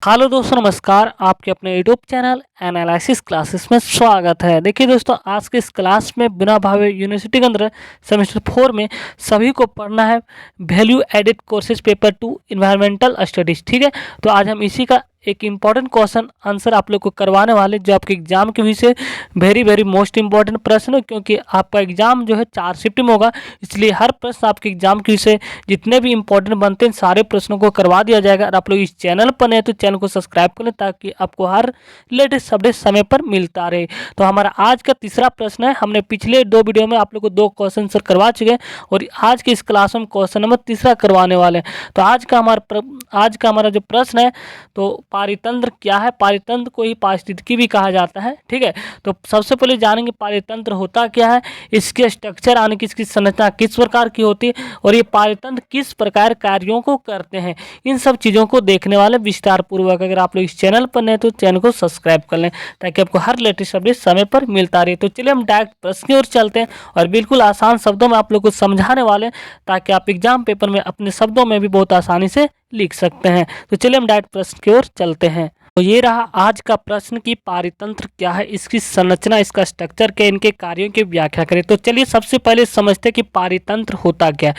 Hello दोस्तों, नमस्कार। आपके अपने यूट्यूब चैनल एनालिसिस क्लासेस में स्वागत है। देखिए दोस्तों, आज के इस क्लास में बिना भावे यूनिवर्सिटी के अंदर सेमेस्टर 4 में सभी को पढ़ना है value added courses paper 2 environmental studies. ठीक है, तो आज हम इसी का एक इम्पॉर्टेंट क्वेश्चन आंसर आप लोग को करवाने वाले, जो आपके एग्जाम के विषय वेरी वेरी मोस्ट इंपॉर्टेंट प्रश्न है, क्योंकि आपका एग्जाम जो है 4 शिफ्ट में होगा। इसलिए हर प्रश्न आपके एग्जाम के विषय जितने भी इंपॉर्टेंट बनते हैं सारे प्रश्नों को करवा दिया जाएगा। और आप लोग इस चैनल पर नए तो चैनल को सब्सक्राइब कर लें, ताकि आपको हर लेटेस्ट अपडेट समय पर मिलता रहे। तो हमारा आज का तीसरा प्रश्न है। हमने पिछले 2 वीडियो में आप लोग को 2 क्वेश्चन आंसर करवा चुके हैं, और आज की इस क्लास में क्वेश्चन नंबर तीसरा करवाने वाले हैं। तो आज का हमारा जो प्रश्न है, तो पारितंत्र क्या है। पारितंत्र को ही पारिस्थितिकी भी कहा जाता है। ठीक है, तो सबसे पहले जानेंगे पारितंत्र होता क्या है, इसके स्ट्रक्चर यानी कि इसकी संरचना किस प्रकार की होती है, और ये पारितंत्र किस प्रकार कार्यों को करते हैं। इन सब चीज़ों को देखने वाले विस्तार पूर्वक। अगर आप लोग इस चैनल पर नए तो चैनल को सब्सक्राइब कर लें, ताकि आपको हर लेटेस्ट अपडेट समय पर मिलता रहे। तो चलिए हम डायरेक्ट प्रश्न की ओर चलते हैं, और बिल्कुल आसान शब्दों में आप लोग को समझाने वाले हैं, ताकि आप एग्जाम पेपर में अपने शब्दों में भी बहुत आसानी से लिख सकते हैं। तो चलिए हम डायरेक्ट प्रश्न की ओर चलते हैं। तो ये रहा आज का प्रश्न कि पारितंत्र क्या है, इसकी संरचना, इसका स्ट्रक्चर क्या, इनके कार्यों की व्याख्या करें। तो चलिए सबसे पहले समझते हैं कि पारितंत्र होता क्या है।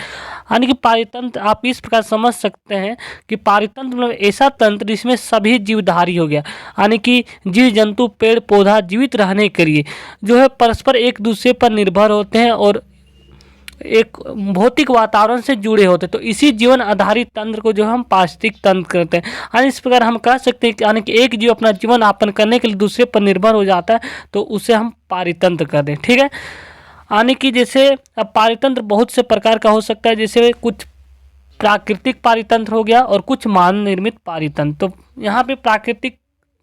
यानी कि पारितंत्र आप इस प्रकार समझ सकते हैं कि पारितंत्र मतलब ऐसा तंत्र जिसमें सभी जीवधारी हो गया, यानी कि जीव जंतु पेड़ पौधा जीवित रहने के लिए जो है परस्पर एक दूसरे पर निर्भर होते हैं और एक भौतिक वातावरण से जुड़े होते हैं। तो इसी जीवन आधारित तंत्र को जो हम पारिस्थितिक तंत्र कहते हैं। यानी इस प्रकार हम कह सकते हैं कि यानी कि एक जीव अपना जीवन यापन करने के लिए दूसरे पर निर्भर हो जाता है, तो उसे हम पारितंत्र कहते हैं। ठीक है, यानी कि जैसे अब पारितंत्र बहुत से प्रकार का हो सकता है, जैसे कुछ प्राकृतिक पारितंत्र हो गया और कुछ मानव निर्मित पारितंत्र। तो यहाँ पे प्राकृतिक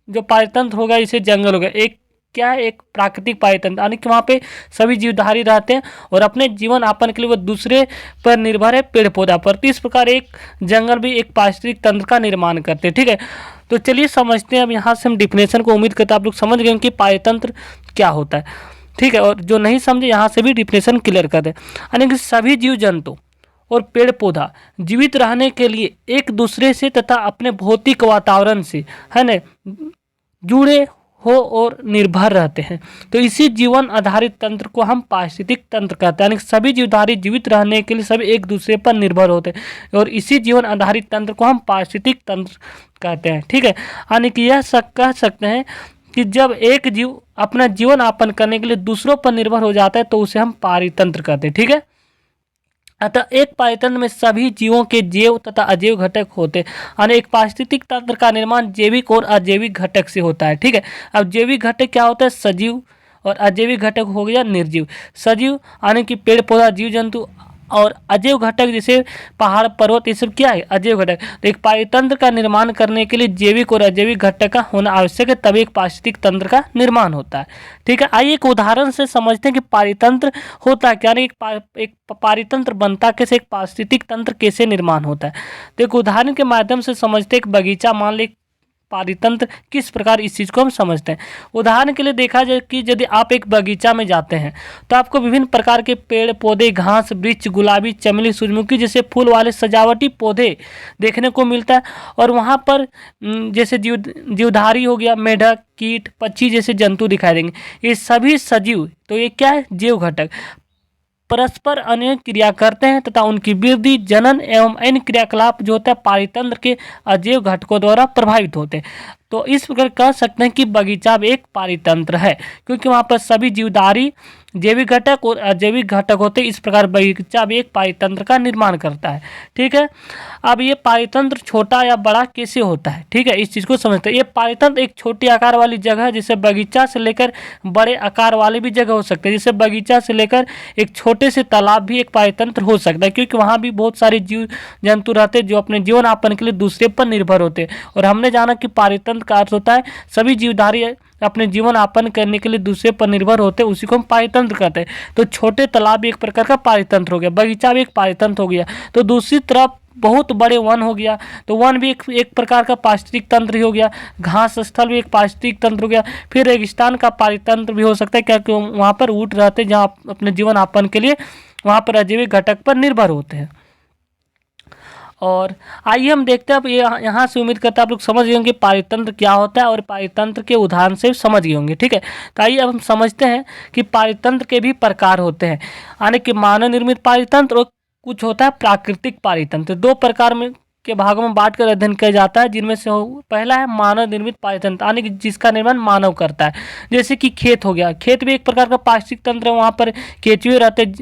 जो पारितंत्र होगा, इसे जंगल हो गया, एक क्या है, एक प्राकृतिक पारितंत्र, यानी कि वहाँ पे सभी जीवधारी रहते हैं और अपने जीवन यापन के लिए वो दूसरे पर निर्भर है, पेड़ पौधा पर। तो इस प्रकार एक जंगल भी एक पारिस्थितिक तंत्र का निर्माण करते हैं। ठीक है, तो चलिए समझते हैं। अब यहाँ से हम डिफिनेशन को उम्मीद करते हैं आप लोग समझ गए कि पारितंत्र क्या होता है। ठीक है, और जो नहीं समझे यहाँ से भी डिफिनेशन क्लियर कर दें। यानी कि सभी जीव जंतु और पेड़ पौधा जीवित रहने के लिए एक दूसरे से तथा अपने भौतिक वातावरण से है ना जुड़े हो और निर्भर रहते हैं। तो इसी जीवन आधारित तंत्र को हम पारिस्थितिक तंत्र कहते हैं। यानी सभी जीवधारी जीवित रहने के लिए सभी एक दूसरे पर निर्भर होते हैं, और इसी जीवन आधारित तंत्र को हम पारिस्थितिक तंत्र कहते हैं। ठीक है, यानी कि यह कह सकते हैं कि जब एक जीव अपना जीवन यापन करने के लिए दूसरों पर निर्भर हो जाता है, तो उसे हम पारितंत्र कहते हैं। ठीक है, अतः एक पारितंत्र में सभी जीवों के जैव तथा अजैव घटक होते हैं। यानी एक पारिस्थितिक तंत्र का निर्माण जैविक और अजैविक घटक से होता है। ठीक है, अब जैविक घटक क्या होता है, सजीव, और अजैविक घटक हो गया निर्जीव। सजीव यानी कि पेड़ पौधा जीव जंतु, और अजैव घटक जैसे पहाड़ पर्वत, ये सब क्या है, अजैव घटक। तो एक पारितंत्र का निर्माण करने के लिए जैविक और अजैविक घटक का होना आवश्यक है, तभी एक पारिस्थितिक तंत्र का निर्माण होता है। ठीक है, आइए एक उदाहरण से समझते हैं कि पारितंत्र होता क्या, एक पारितंत्र बनता कैसे, एक पारिस्थितिक तंत्र कैसे निर्माण होता है। तो एक उदाहरण के माध्यम से समझते हैं। एक बगीचा मान ले, पारितंत्र किस प्रकार इस चीज़ को हम समझते हैं। उदाहरण के लिए देखा जाए कि यदि आप एक बगीचा में जाते हैं, तो आपको विभिन्न प्रकार के पेड़ पौधे, घास, वृक्ष, गुलाबी, चमेली, सूरजमुखी जैसे फूल वाले सजावटी पौधे देखने को मिलता है। और वहाँ पर जैसे जीवधारी हो गया, मेढक, कीट, पक्षी जैसे जंतु दिखाई देंगे। ये सभी सजीव, तो ये क्या है, जैव घटक, परस्पर अनेक क्रिया करते हैं तथा उनकी वृद्धि, जनन एवं अन्य क्रियाकलाप जो होता है पारितंत्र के अजैव घटकों द्वारा प्रभावित होते हैं। तो इस प्रकार कह सकते हैं कि बगीचा भी एक पारितंत्र है, क्योंकि वहाँ पर सभी जीवधारी जैविक घटक और अजैविक घटक होते हैं। इस प्रकार बगीचा भी एक पारितंत्र का निर्माण करता है। ठीक है, अब ये पारितंत्र छोटा या बड़ा कैसे होता है, ठीक है, इस चीज़ को समझते हैं। ये पारितंत्र एक छोटी आकार वाली जगह है, जैसे बगीचा से लेकर बड़े आकार वाली भी जगह हो सकते हैं। जैसे बगीचा से लेकर एक छोटे से तालाब भी एक पारितंत्र हो सकता है, क्योंकि वहाँ भी बहुत सारे जीव जंतु रहते हैं जो अपने जीवन यापन के लिए दूसरे पर निर्भर होते हैं। और हमने जाना कि पारितंत्र का अर्थ होता है सभी जीवधारी अपने जीवन यापन करने के लिए दूसरे पर निर्भर होते हैं, उसी को हम पारितंत्र कहते हैं। तो छोटे तालाब भी एक प्रकार का पारितंत्र हो गया, बगीचा भी एक पारितंत्र हो गया। तो दूसरी तरफ बहुत बड़े वन हो गया, तो वन भी एक प्रकार का पारिस्थितिक तंत्र ही हो गया। घास स्थल भी एक पारिस्थितिक तंत्र हो गया। फिर रेगिस्तान का पारितंत्र भी हो सकता है, क्योंकि वहाँ पर ऊँट रहते हैं जहाँ अपने जीवन यापन के लिए वहाँ पर अजैविक घटक पर निर्भर होते हैं। और आइए हम देखते हैं अब ये यहाँ से उम्मीद करता है आप लोग समझ गए होंगे पारितंत्र क्या होता है और पारितंत्र के उदाहरण से समझ गए होंगे। ठीक है, तो आइए अब हम समझते हैं कि पारितंत्र के भी प्रकार होते हैं, यानी कि मानव निर्मित पारितंत्र और कुछ होता है प्राकृतिक पारितंत्र। दो प्रकार में के भागों में बांट कर अध्ययन किया जाता है, जिनमें से पहला है मानव निर्मित पारितंत्र, यानी कि जिसका निर्माण मानव करता है। जैसे कि खेत हो गया, खेत भी एक प्रकार का पारिस्थितिक तंत्र है, वहाँ पर केंचुए रहते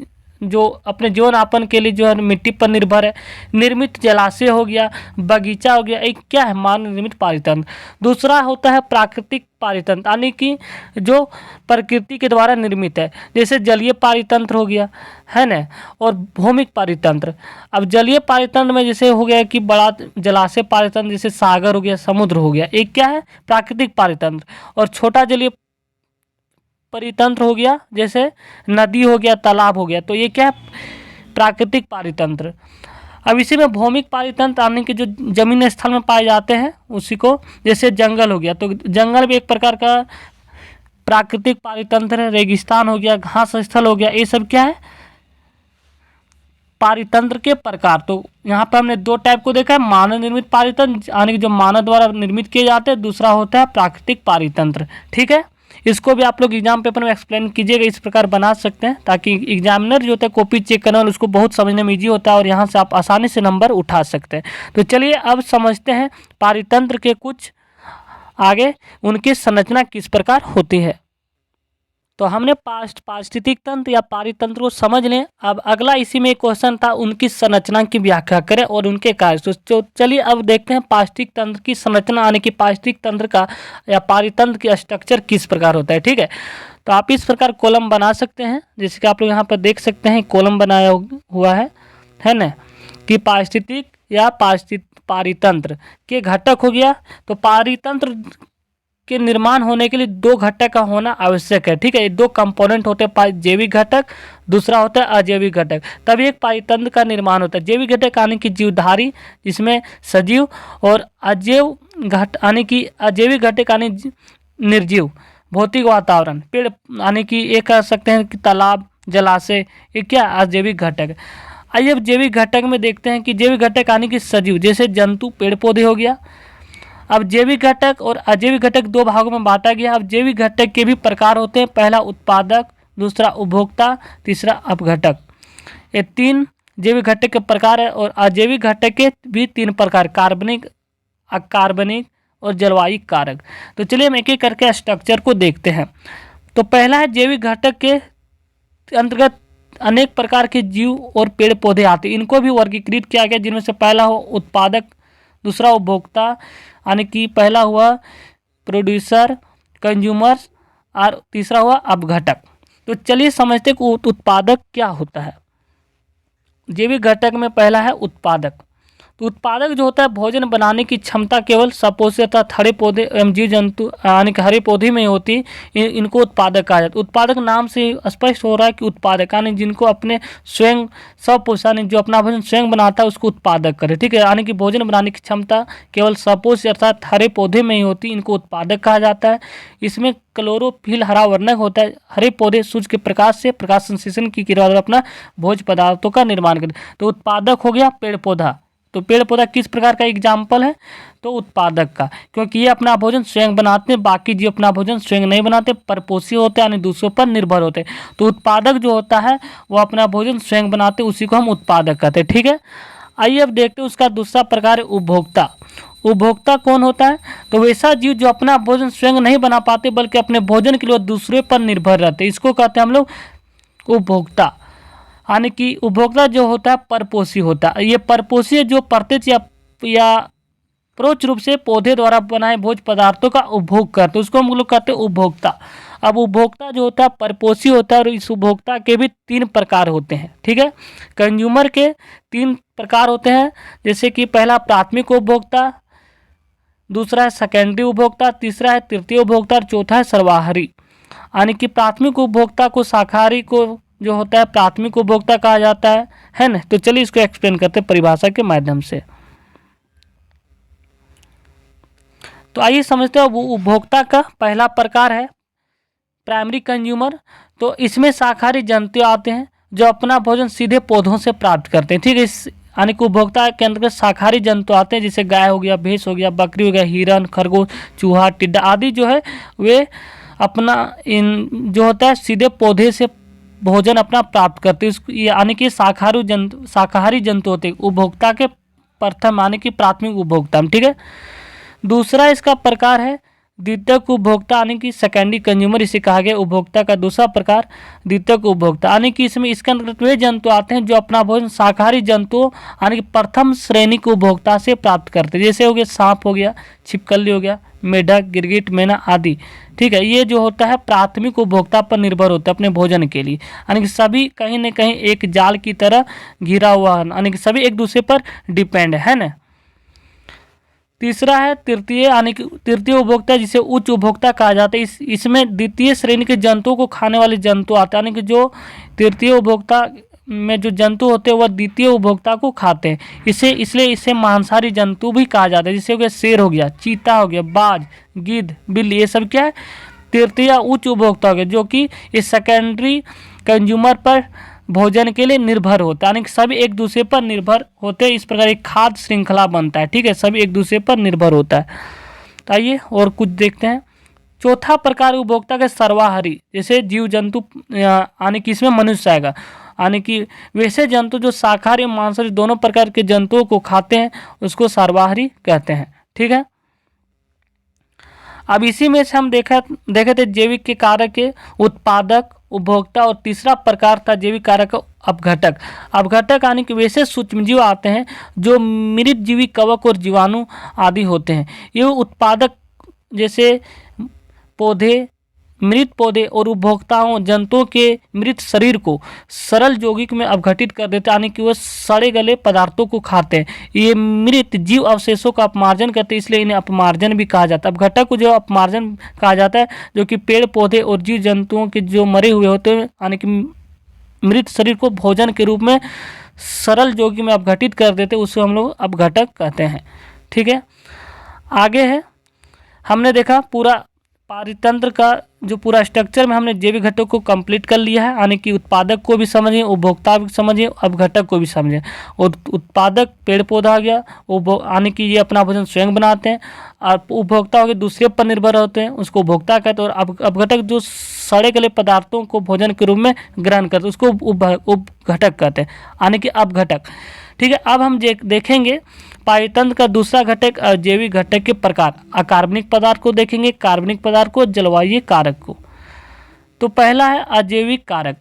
जो अपने जीवन यापन के लिए जो है मिट्टी पर निर्भर है। निर्मित जलाशय हो गया, बगीचा हो गया, एक क्या है मानव निर्मित पारितंत्र। दूसरा होता है प्राकृतिक पारितंत्र, यानी कि जो प्रकृति के द्वारा निर्मित है, जैसे जलीय पारितंत्र हो गया है ना, और भौमिक पारितंत्र। अब जलीय पारितंत्र में जैसे हो गया कि बड़ा जलाशय पारितंत्र, जैसे सागर हो गया, समुद्र हो गया, एक क्या है प्राकृतिक पारितंत्र। और छोटा जलीय पारितंत्र हो गया, जैसे नदी हो गया, तालाब हो गया, तो ये क्या है प्राकृतिक पारितंत्र। अब इसी में भौमिक पारितंत्र यानी कि जो जमीन स्थल में पाए जाते हैं उसी को, जैसे जंगल हो गया, तो जंगल भी एक प्रकार का प्राकृतिक पारितंत्र है। रेगिस्तान हो गया, घास स्थल हो गया, ये सब क्या है पारितंत्र के प्रकार। तो यहाँ पर हमने दो टाइप को देखा है, मानव निर्मित पारितंत्र यानी कि जो मानव द्वारा निर्मित किए जाते हैं, दूसरा होता है प्राकृतिक पारितंत्र। ठीक है, इसको भी आप लोग एग्जाम पेपर में एक्सप्लेन कीजिएगा, इस प्रकार बना सकते हैं ताकि एग्जामिनर जो होता है कॉपी चेक करने वाला उसको बहुत समझने में ईजी होता है और यहाँ से आप आसानी से नंबर उठा सकते हैं। तो चलिए अब समझते हैं पारितंत्र के कुछ आगे उनकी संरचना किस प्रकार होती है। तो हमने पारिस्थितिक तंत्र या पारितंत्र को समझ लें। अब अगला इसी में एक क्वेश्चन था, उनकी संरचना की व्याख्या करें और उनके कार्य। तो चलिए अब देखते हैं पारिस्थितिक तंत्र की संरचना, यानी कि पारिस्थितिक तंत्र का या पारितंत्र की स्ट्रक्चर किस प्रकार होता है। ठीक है, तो आप इस प्रकार कॉलम बना सकते हैं, जैसे कि आप लोग यहाँ पर देख सकते हैं कॉलम बनाया हुआ है ना, कि पारिस्थितिक या पारितंत्र के घटक हो गया। तो पारितंत्र के निर्माण होने के लिए दो घटक का होना आवश्यक है। ठीक है, ये दो कंपोनेंट होते हैं, जैविक घटक, दूसरा होता है अजैविक घटक, तभी एक पारितंत्र का निर्माण होता है। जैविक घटक यानी कि जीवधारी जिसमें सजीव, और अजैव घटक यानी कि अजैविक घटक यानी निर्जीव भौतिक वातावरण, पेड़ यानी कि ये कह सकते हैं कि तालाब, जलाशय, ये क्या अजैविक घटक। आइए अब जैविक घटक में देखते हैं कि जैविक घटक यानी कि सजीव, जैसे जंतु, पेड़ पौधे हो गया। अब जैविक घटक और अजैविक घटक दो भागों में बांटा गया। अब जैविक घटक के भी प्रकार होते हैं, पहला उत्पादक, दूसरा उपभोक्ता, तीसरा अपघटक। ये तीन जैविक घटक के प्रकार है। और अजैविक घटक के भी तीन प्रकार, कार्बनिक, अकार्बनिक और जलवायु कारक। तो चलिए हम एक एक करके स्ट्रक्चर को देखते हैं। तो पहला है जैविक घटक के अंतर्गत अनेक प्रकार के जीव और पेड़ पौधे आते हैं, इनको भी वर्गीकृत किया गया, जिनमें से पहला हो उत्पादक, दूसरा उपभोक्ता यानी कि पहला हुआ प्रोड्यूसर, कंज्यूमर्स, और तीसरा हुआ अपघटक। तो चलिए समझते हैं कि उत्पादक क्या होता है। जैविक घटक में पहला है उत्पादक। तो उत्पादक जो होता है भोजन बनाने की क्षमता केवल सपोषी अर्थात हरे पौधे एवं जीव जंतु यानी कि हरे पौधे में होती है, इनको उत्पादक कहा जाता है। उत्पादक नाम से स्पष्ट हो रहा है कि उत्पादक यानी जिनको अपने स्वयं सपोष यानी जो अपना भोजन स्वयं बनाता है उसको उत्पादक करे। ठीक है, यानी कि भोजन बनाने की क्षमता केवल सपोष अर्थात हरे पौधे में ही होती है, इनको उत्पादक कहा जाता है। इसमें क्लोरोफिल हरा वर्णक होता है, हरे पौधे सूर्य के प्रकाश से प्रकाश संश्लेषण की क्रिया द्वारा अपना भोज्य पदार्थों का निर्माण करते। तो उत्पादक हो गया पेड़ पौधा। तो पेड़ पौधा किस प्रकार का एग्जाम्पल है, तो उत्पादक का, क्योंकि ये अपना भोजन स्वयं बनाते हैं, बाकी जीव अपना भोजन स्वयं नहीं बनाते, परपोषी होते हैं यानी दूसरों पर निर्भर होते हैं। तो उत्पादक जो होता है वो अपना भोजन स्वयं बनाते हैं, उसी को हम उत्पादक कहते हैं। ठीक है, आइए अब देखते हैं उसका दूसरा प्रकार है उपभोक्ता। उपभोक्ता कौन होता है, तो वैसा जीव जो अपना भोजन स्वयं नहीं बना पाते बल्कि अपने भोजन के लिए दूसरे पर निर्भर रहते हैं, इसको कहते हैं हम लोग उपभोक्ता। यानी कि उपभोक्ता जो होता है परपोषी होता है। ये परपोषी जो प्रत्यक्ष या परोक्ष रूप से पौधे द्वारा बनाए भोज्य पदार्थों का उपभोग करते हैं, उसको हम लोग कहते हैं उपभोक्ता। अब उपभोक्ता जो होता है परपोषी होता है और इस उपभोक्ता के भी तीन प्रकार होते हैं। ठीक है, कंज्यूमर के तीन प्रकार होते हैं, जैसे कि पहला प्राथमिक उपभोक्ता, दूसरा है सेकेंडरी उपभोक्ता, तीसरा है तृतीय उपभोक्ता और चौथा है सर्वाहारी। यानी कि प्राथमिक उपभोक्ता को शाकाहारी को जो होता है प्राथमिक उपभोक्ता कहा जाता है ना। तो चलिए इसको एक्सप्लेन करते हैं परिभाषा के माध्यम से। तो आइए समझते हैं वो उपभोक्ता का पहला प्रकार है प्राइमरी कंज्यूमर। तो इसमें शाकाहारी जंतु आते हैं जो अपना भोजन सीधे पौधों से प्राप्त करते हैं। ठीक है, यानी कि उपभोक्ता के अंतर्गत शाकाहारी जंतु आते हैं, जैसे गाय हो गया, भैंस हो गया, बकरी हो गया, हिरन, खरगोश, चूहा, टिड्डा आदि जो है वे अपना इन जो होता है सीधे पौधे से भोजन अपना प्राप्त करते हैं, यानी कि शाकाहारी जंतु होते हैं उपभोक्ता के प्रथम यानी कि प्राथमिक उपभोक्ता। ठीक है। दूसरा इसका प्रकार है द्वितीयक उपभोक्ता यानी कि सेकेंडरी कंज्यूमर, इसे कहा गया उपभोक्ता का दूसरा प्रकार द्वितीयक उपभोक्ता, यानी कि इसमें इसके अंतर्गत वे जंतु आते हैं जो अपना भोजन शाकाहारी जंतुओं यानी कि प्रथम श्रेणी के उपभोक्ता से प्राप्त करते हैं, जैसे हो गया सांप हो गया, छिपकली हो गया, मेढक, गिरगिट, मैना आदि। ठीक है। ये जो होता है प्राथमिक उपभोक्ता पर निर्भर होता है अपने भोजन के लिए, यानी कि सभी कहीं न कहीं एक जाल की तरह घिरा हुआ है, यानी कि सभी एक दूसरे पर डिपेंड है ना। तीसरा है तृतीय यानी कि तृतीय उपभोक्ता, जिसे उच्च उपभोक्ता कहा जाता है। इसमें द्वितीय श्रेणी के जंतुओं को खाने वाले जंतु आते हैं, यानी कि जो तृतीय उपभोक्ता में जो जंतु होते हैं वह द्वितीय उपभोक्ता को खाते हैं, इसलिए इसे मांसाहारी जंतु भी कहा जाता है, जैसे हो गया शेर हो गया, चीता हो गया, बाज, गिद्ध, बिल्ली, ये सब क्या है तृतीय उच्च उपभोक्ता हो गया, जो कि इस सेकेंडरी कंज्यूमर पर भोजन के लिए निर्भर होता है, यानी कि सभी एक दूसरे पर निर्भर होते हैं। इस प्रकार एक खाद्य श्रृंखला बनता है। ठीक है। सभी एक दूसरे पर निर्भर होता है। तो आइए और कुछ देखते हैं। चौथा प्रकार उपभोक्ता के सर्वाहारी, जैसे जीव जंतु यानी कि इसमें मनुष्य आएगा, यानी कि वैसे जंतु जो शाकाहारी और मांसाहारी दोनों प्रकार के जंतुओं को खाते हैं उसको सर्वाहारी कहते हैं। ठीक है। अब इसी में से हम देखे थे जैविक के कारक के उत्पादक, उपभोक्ता, और तीसरा प्रकार था जैविक कारक अपघटक। अपघटक यानी कि वैसे सूक्ष्मजीव आते हैं जो मृतजीवी कवक और जीवाणु आदि होते हैं। ये उत्पादक जैसे पौधे, मृत पौधे और उपभोक्ताओं जंतुओं के मृत शरीर को सरल यौगिक में अपघटित कर देते हैं, यानी कि वो सड़े गले पदार्थों को खाते हैं। ये मृत जीव अवशेषों का अपमार्जन करते हैं, इसलिए इन्हें अपमार्जन भी कहा जाता है। अपघटक को जो अपमार्जन कहा जाता है, जो कि पेड़ पौधे और जीव जंतुओं के जो मरे हुए होते हैं यानी कि मृत शरीर को भोजन के रूप में सरल यौगिक में अपघटित कर देते हैं, उसको हम लोग अपघटक कहते हैं। ठीक है। आगे है, हमने देखा पूरा पारितंत्र का जो पूरा स्ट्रक्चर में हमने जैविक घटक को कंप्लीट कर लिया है, यानी कि उत्पादक को भी समझिए, उपभोक्ता भी समझिए, अपघटक को भी समझिए। और उत्पादक पेड़ पौधा आ गया, यानी कि ये अपना भोजन स्वयं बनाते हैं, और उपभोक्ता हो गए दूसरे पर निर्भर होते हैं, उसको उपभोक्ता कहते हैं। और अपघटक जो सड़े गले पदार्थों को भोजन के रूप में ग्रहण करते हैं उसको उपघटक कहते हैं, यानी कि अपघटक। ठीक है। अब हम देखेंगे पारितंत्र का दूसरा घटक जैविक घटक के प्रकार, अकार्बनिक पदार्थ को देखेंगे, कार्बनिक पदार्थ को, जलवायु कारक को। तो पहला है अजैविक कारक।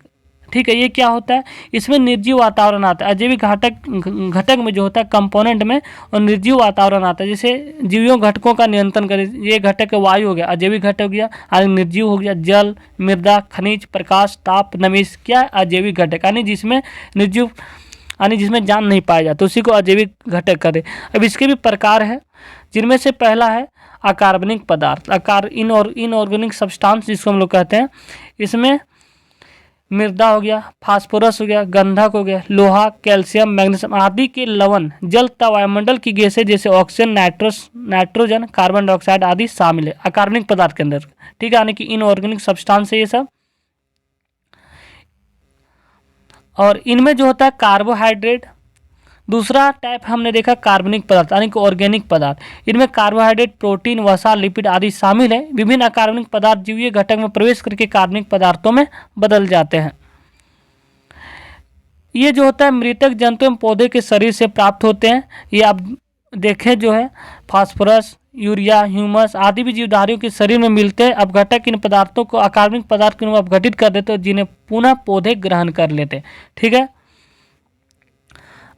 ठीक है। ये क्या होता है, इसमें निर्जीव वातावरण आता है। अजैविक घटक में जो होता है कंपोनेंट में, और निर्जीव वातावरण आता है, जैसे जीवियों घटकों का नियंत्रण करे। ये घटक वायु हो गया, अजैविक घटक हो गया, और निर्जीव हो गया जल, मृदा, खनिज, प्रकाश, ताप, नमी, क्या है अजैविक घटक, यानी जिसमें निर्जीव यानी जिसमें जान नहीं पाया जाता, उसी को अजैविक घटक कहते हैं। अब इसके भी प्रकार है, जिनमें से पहला है अकार्बनिक पदार्थ, इनऑर्गेनिक सब्सटेंस जिसको हम लोग कहते हैं। इसमें मृदा हो गया, फास्फोरस हो गया, गंधक हो गया, लोहा, कैल्शियम, मैग्नीशियम आदि के लवण, जल तथा वायुमंडल की गैसें जैसे ऑक्सीजन, नाइट्रोजन, कार्बन डाइऑक्साइड आदि शामिल है अकार्बनिक पदार्थ के अंदर। ठीक है। यानी कि इनऑर्गेनिक सब्सटेंस है ये सब। और इनमें जो होता है कार्बोहाइड्रेट, दूसरा टाइप हमने देखा कार्बनिक पदार्थ यानी कि ऑर्गेनिक पदार्थ। इनमें कार्बोहाइड्रेट, प्रोटीन, वसा, लिपिड आदि शामिल है। विभिन्न अकार्बनिक पदार्थ जीवीय घटक में प्रवेश करके कार्बनिक पदार्थों में बदल जाते हैं। ये जो होता है मृतक जंतु एवं पौधे के शरीर से प्राप्त होते हैं। ये आप देखें जो है फास्फोरस, यूरिया, ह्यूमस आदि भी जीवधारियों के शरीर में मिलते हैं। अपघटक इन पदार्थों को अकार्बनिक पदार्थ के रूप में अपघटित कर देते हैं, जिन्हें पुनः पौधे ग्रहण कर लेते हैं। ठीक है।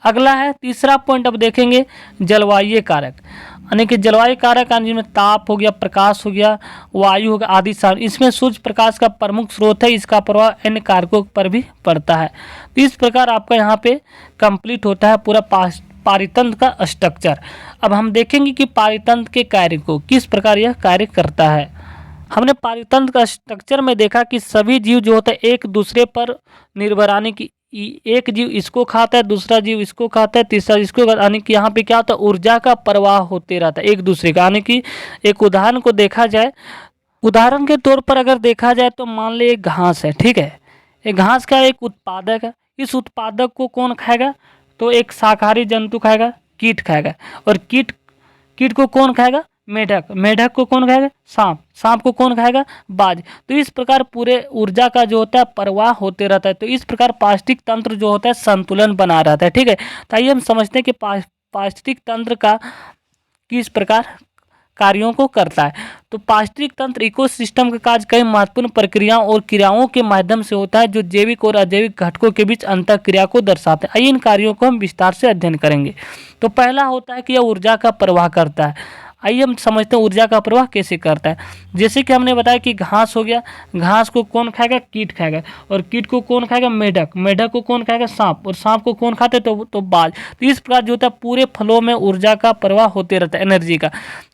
अगला है तीसरा पॉइंट, अब देखेंगे जलवायु कारक, यानी कि जलवायु कारक जिनमें ताप हो गया, प्रकाश हो गया, वायु हो गया आदि शामिल। इसमें सूर्य प्रकाश का प्रमुख स्रोत है, इसका प्रभाव अन्य कारकों पर भी पड़ता है। तो इस प्रकार आपका यहाँ पे कंप्लीट होता है पूरा पारितंत्र का स्ट्रक्चर। अब हम देखेंगे कि पारितंत्र के कार्य को किस प्रकार यह कार्य करता है। हमने पारितंत्र का स्ट्रक्चर में देखा कि सभी जीव जो होते हैं एक दूसरे पर निर्भर, यानी कि एक जीव इसको खाता है, दूसरा जीव इसको खाता है, तीसरा इसको खाता है, यानी कि यहाँ पे क्या होता है ऊर्जा का प्रवाह होते रहता है एक दूसरे का। यानी कि एक उदाहरण को देखा जाए, उदाहरण के तौर पर अगर देखा जाए तो मान ली एक घास है। ठीक है। एक घास का एक उत्पादक है, इस उत्पादक को कौन खाएगा, तो एक शाकाहारी जंतु खाएगा, कीट खाएगा, और कीट कीट को कौन खाएगा? मेढक। मेढक को कौन खाएगा? सांप। सांप को कौन खाएगा? बाज। तो इस प्रकार पूरे ऊर्जा का जो होता है प्रवाह होते रहता है। तो इस प्रकार पारिस्थितिक तंत्र जो होता है संतुलन बना रहता है। ठीक है, तो आइए हम समझते हैं कि पारिस्थितिक तंत्र का किस प्रकार कार्यों को करता है। तो पारिस्थितिक तंत्र इकोसिस्टम का कार्य कई महत्वपूर्ण प्रक्रियाओं और क्रियाओं के माध्यम से होता है जो जैविक और अजैविक घटकों के बीच अंतःक्रिया को दर्शाते हैं। आइए इन कार्यों को हम विस्तार से अध्ययन करेंगे। तो पहला होता है कि यह ऊर्जा का प्रवाह करता है। आइए हम समझते हैं ऊर्जा का प्रवाह कैसे करता है। जैसे कि हमने बताया कि घास हो गया, घास को कौन खाएगा? कीट खाएगा, और कीट को कौन खाएगा? मेढक। मेढक को कौन खाएगा? सांप, और सांप को कौन खाते? तो बाज। तो इस प्रकार जो होता है पूरे फलों में ऊर्जा का प्रवाह होते रहता है, एनर्जी का।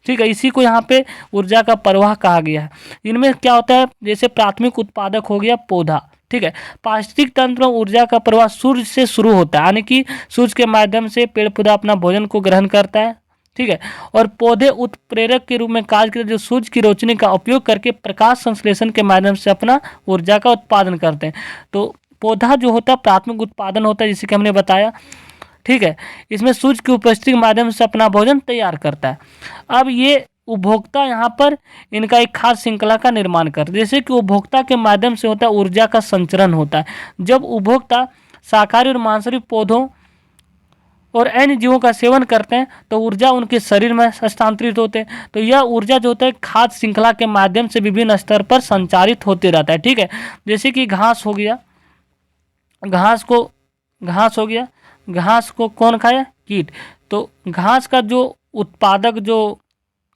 ठीक है, इसी को यहाँ पे ऊर्जा का प्रवाह कहा गया है। इनमें क्या होता है? जैसे प्राथमिक उत्पादक हो गया पौधा। ठीक है, पारिस्थितिक तंत्र में ऊर्जा का प्रवाह सूर्य से शुरू होता है, यानी कि सूर्य के माध्यम से पेड़ पौधा अपना भोजन को ग्रहण करता है। ठीक है, और पौधे उत्प्रेरक के रूप में कार्य करते जो सूर्य की रोशनी का उपयोग करके प्रकाश संश्लेषण के माध्यम से अपना ऊर्जा का उत्पादन करते हैं। तो पौधा जो होता है प्राथमिक उत्पादन होता है, जैसे कि हमने बताया। ठीक है, इसमें सूर्य की उपस्थिति के माध्यम से अपना भोजन तैयार करता है। अब ये उपभोक्ता यहाँ पर इनका एक खास श्रृंखला का निर्माण करते हैं। जैसे कि उपभोक्ता के माध्यम से होता है ऊर्जा का संचरण होता है। जब उपभोक्ता शाकाहारी और मांसाहारी पौधों और अन्य जीवों का सेवन करते हैं तो ऊर्जा उनके शरीर में हस्तांतरित होते हैं। तो यह ऊर्जा जो होता है खाद्य श्रृंखला के माध्यम से विभिन्न स्तर पर संचारित होते रहता है। ठीक है, जैसे कि घास हो गया, घास हो गया, घास को कौन खाया? कीट। तो घास का जो उत्पादक जो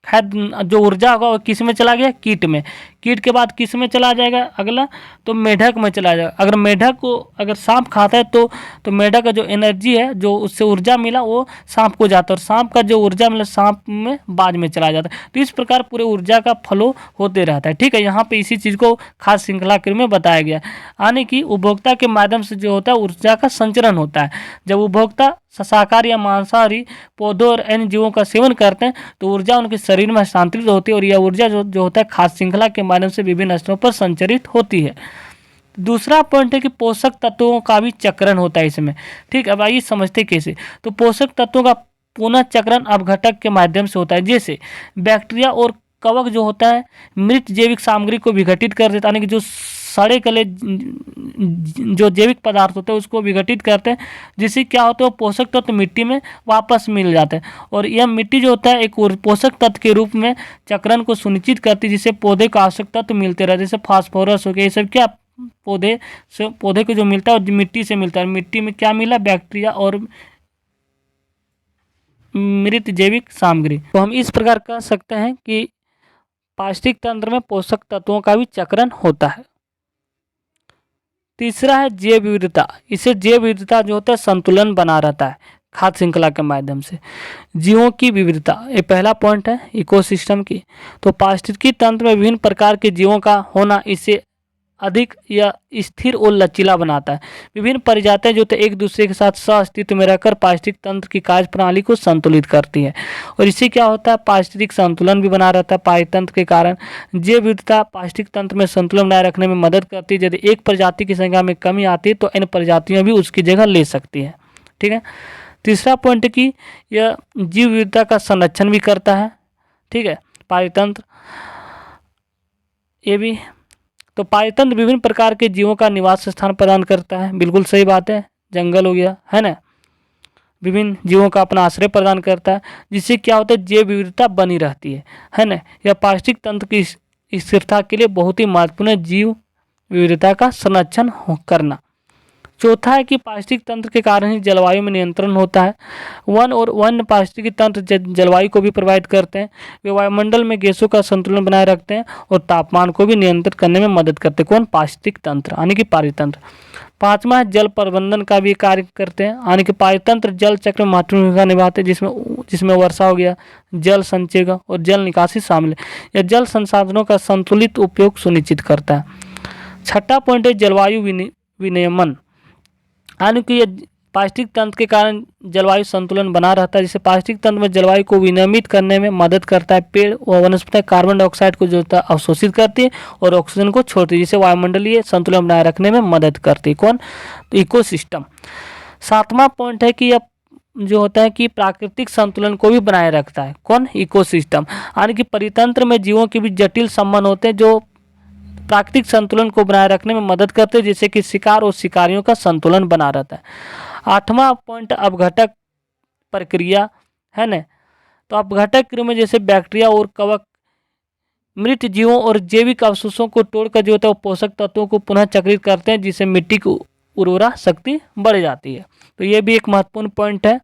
खाद्य जो ऊर्जा होगा वो किस में चला गया? कीट में। कीट के बाद किस में चला जाएगा अगला? तो मेढक में चला जाएगा। अगर मेढक को अगर सांप खाता है तो मेढक का जो एनर्जी है, जो उससे ऊर्जा मिला, वो सांप को जाता है, और सांप का जो ऊर्जा मिला सांप में बाज में चला जाता है। तो इस प्रकार पूरे ऊर्जा का फ्लो होते रहता है। ठीक है, यहाँ पे इसी चीज़ को खास श्रृंखला के रूप में बताया गया, यानी कि उपभोक्ता के माध्यम से जो होता है ऊर्जा का संचरण होता है। जब उपभोक्ता शाकाहारी या मांसाहारी पौधों और अन्य जीवों का सेवन करते हैं तो ऊर्जा उनके शरीर में हस्तांतरित होती है, और यह ऊर्जा जो होता है खाद्य श्रृंखला के माध्यम से विभिन्न स्तरों पर संचरित होती है। दूसरा पॉइंट है कि पोषक तत्वों का भी चक्रण होता है इसमें। ठीक, अब आइए समझते कैसे। तो पोषक तत्वों का पुनः चक्रण अपघटक के माध्यम से होता है। जैसे बैक्टीरिया और कवक जो होता है मृत जैविक सामग्री को विघटित कर देता है, यानी कि जो सड़े गले जो जैविक पदार्थ होते हैं उसको विघटित करते हैं, जिससे क्या होता है पोषक तत्व मिट्टी में वापस मिल जाते हैं। और यह मिट्टी जो होता है एक पोषक तत्व के रूप में चक्रण को सुनिश्चित करती है, जिससे पौधे को आवश्यक तत्व मिलते रहते हैं। जैसे फास्फोरस हो गया, ये सब क्या पौधे को जो मिलता है और मिट्टी से मिलता है। मिट्टी में क्या मिला? बैक्टीरिया और मृत जैविक सामग्री। तो हम इस प्रकार कह सकते हैं कि पारिस्थितिक तंत्र में पोषक तत्वों का भी चक्रण होता है। तीसरा है जैव विविधता। इससे जैव विविधता जो होता है संतुलन बना रहता है खाद्य श्रृंखला के माध्यम से। जीवों की विविधता, ये पहला पॉइंट है इकोसिस्टम की। तो पारिस्थितिकी तंत्र में विभिन्न प्रकार के जीवों का होना इसे अधिक या स्थिर और लचीला बनाता है। विभिन्न प्रजातियां जो एक दूसरे के साथ सह-अस्तित्व में रहकर पारिस्थितिक तंत्र की कार्य प्रणाली को संतुलित करती है, और इससे क्या होता है पारिस्थितिक संतुलन भी बना रहता है। पारिस्थितिक तंत्र के कारण जैव विविधता पारिस्थितिक तंत्र में संतुलन बनाए रखने में मदद करती है। यदि एक प्रजाति की संख्या में कमी आती है तो अन्य प्रजातियां भी उसकी जगह ले सकती है। ठीक है, तीसरा पॉइंट है कि यह जीव विविधता का संरक्षण भी करता है। ठीक है, पारिस्थितिक तंत्र ये भी। तो पारितंत्र विभिन्न प्रकार के जीवों का निवास स्थान प्रदान करता है। बिल्कुल सही बात है, जंगल हो गया है ना, विभिन्न जीवों का अपना आश्रय प्रदान करता है, जिससे क्या होता है जैव विविधता बनी रहती है ना। यह पारिस्थितिक तंत्र की स्थिरता के लिए बहुत ही महत्वपूर्ण है, जीव विविधता का संरक्षण करना। चौथा है कि पारिस्थितिक तंत्र के कारण ही जलवायु में नियंत्रण होता है। वन और वन्य पारिस्थितिकी तंत्र जलवायु को भी प्रभावित करते हैं। वे वायुमंडल में गैसों का संतुलन बनाए रखते हैं और तापमान को भी नियंत्रित करने में मदद करते हैं। कौन? पारिस्थितिक तंत्र, यानी कि पारितंत्र। पांचवा है जल प्रबंधन का भी कार्य करते हैं, यानी कि पारितंत्र जल चक्र में महत्वपूर्ण भूमिका निभाते हैं, जिसमें वर्षा हो गया, जल संचय और जल निकासी शामिल है। यह जल संसाधनों का संतुलित उपयोग सुनिश्चित करता है। छठा पॉइंट है जलवायु विनियमन, यानी कि यह पारिस्थितिक तंत्र के कारण जलवायु संतुलन बना रहता है। जैसे पारिस्थितिक तंत्र में जलवायु को विनियमित करने में मदद करता है। पेड़ व वनस्पतियां कार्बन डाइऑक्साइड को जो होता है अवशोषित करती है और ऑक्सीजन को छोड़ती है, जिससे वायुमंडलीय संतुलन बनाए रखने में मदद करती है। कौन? तो इकोसिस्टम। सातवां पॉइंट है कि यह जो होता है कि प्राकृतिक संतुलन को भी बनाए रखता है। कौन? इकोसिस्टम। यानी कि परितंत्र में जीवों के बीच जटिल संबंध होते हैं जो प्राकृतिक संतुलन को बनाए रखने में मदद करते हैं, जिससे कि शिकार और शिकारियों का संतुलन बना रहता है। 8वां पॉइंट अपघटक प्रक्रिया है ना। तो अपघटक क्रिया में जैसे बैक्टीरिया और कवक मृत जीवों और जैविक अवशेषों को तोड़कर जो होता है वो पोषक तत्वों को पुनः चक्रित करते हैं, जिससे मिट्टी की उर्वरा शक्ति बढ़ जाती है। तो ये भी एक महत्वपूर्ण पॉइंट है।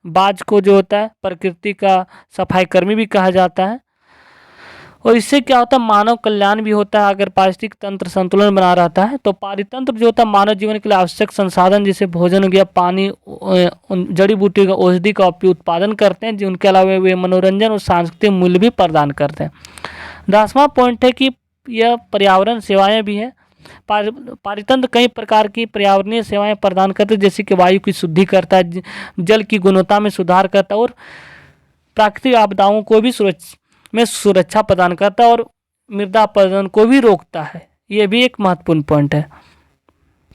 बाज को जो होता है प्रकृति का सफाई कर्मी भी कहा जाता है। और इससे क्या होता है? मानव कल्याण भी होता है। अगर पारिस्थितिक तंत्र संतुलन बना रहता है तो पारितंत्र जो होता है मानव जीवन के लिए आवश्यक संसाधन जैसे भोजन हो गया, पानी, जड़ी बूटी का, औषधि का उत्पादन करते हैं। जिनके अलावा वे मनोरंजन और सांस्कृतिक मूल्य भी प्रदान करते हैं। 10वां पॉइंट है कि यह पर्यावरण सेवाएं भी है। पारितंत्र कई प्रकार की पर्यावरणीय सेवाएं प्रदान करते हैं, जैसे कि वायु की शुद्धि करता है, जल की गुणवत्ता में सुधार करता है और प्राकृतिक आपदाओं को भी सुरक्षा प्रदान करता है और मृदा अपरदन को भी रोकता है। ये भी एक महत्वपूर्ण पॉइंट है।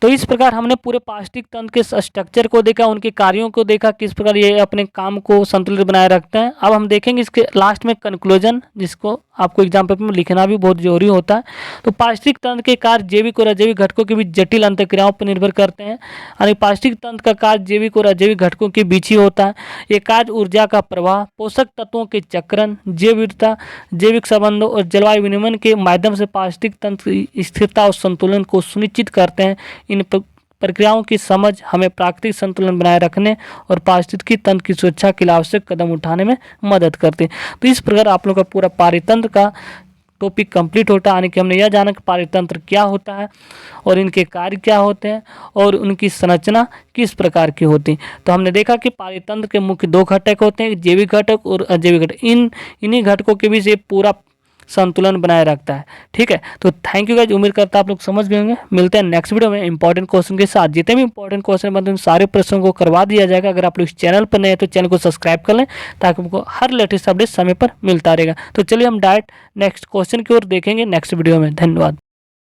तो इस प्रकार हमने पूरे पारिस्थितिक तंत्र के स्ट्रक्चर को देखा, उनके कार्यों को देखा, किस प्रकार ये अपने काम को संतुलित बनाए रखते हैं। अब हम देखेंगे इसके लास्ट में कंक्लूजन, जिसको आपको एग्जाम पेपर में लिखना भी बहुत जरूरी होता है। तो पारिस्थितिक तंत्र के कार्य जैविक और अजैविक घटकों के बीच जटिल अंतःक्रियाओं पर निर्भर करते हैं। यानी पारिस्थितिक तंत्र का कार्य जैविक और अजैविक घटकों के बीच ही होता है। ये कार्य ऊर्जा का प्रवाह, पोषक तत्वों के चक्रण, जैव विविधता, जैविक संबंधों और जलवायु विनियमन के माध्यम से पारिस्थितिक तंत्र की स्थिरता और संतुलन को सुनिश्चित करते हैं। इन प्रक्रियाओं की समझ हमें प्राकृतिक संतुलन बनाए रखने और पारिस्थितिकी तंत्र की सुरक्षा के लिए आवश्यक कदम उठाने में मदद करते हैं। तो इस प्रकार आप लोग का पूरा पारितंत्र का टॉपिक कंप्लीट होता है। यानी कि हमने यह जाना कि पारितंत्र क्या होता है और इनके कार्य क्या होते हैं और उनकी संरचना किस प्रकार की होती है। तो हमने देखा कि पारितंत्र के मुख्य 2 घटक होते हैं, जैविक घटक और अजैविक घटक। इन्हीं घटकों के बीच ये पूरा संतुलन बनाए रखता है। ठीक है, तो थैंक यू गाइस। उम्मीद करता आप लोग समझ गए होंगे। मिलते हैं नेक्स्ट वीडियो में इंपॉर्टेंट क्वेश्चन के साथ। जितने भी इंपॉर्टेंट क्वेश्चन बनते हैं सारे प्रश्नों को करवा दिया जाएगा। अगर आप लोग इस चैनल पर नए हैं तो चैनल को सब्सक्राइब कर लें, ताकि आपको हर लेटेस्ट अपडेट समय पर मिलता रहेगा। तो चलिए हम डायरेक्ट नेक्स्ट क्वेश्चन की ओर देखेंगे नेक्स्ट वीडियो में। धन्यवाद।